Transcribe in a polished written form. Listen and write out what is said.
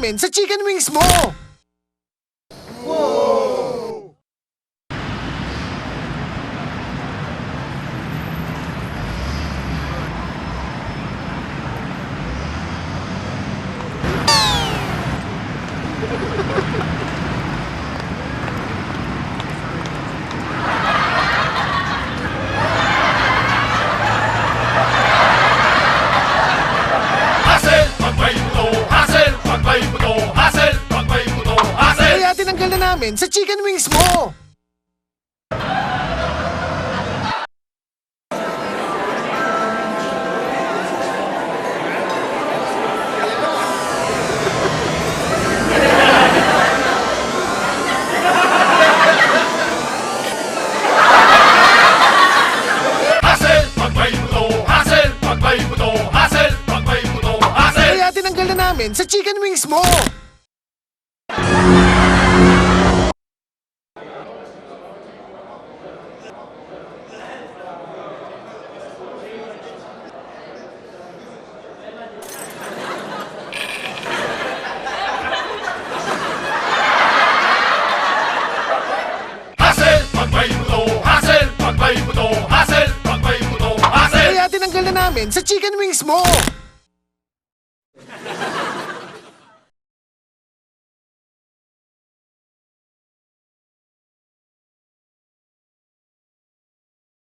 namin sa chicken wings mo! Kaya tinanggal na namin sa chicken wings mo! Kaya tinanggal na namin sa chicken wings mo! Kaya tinanggal na namin sa chicken wings mo!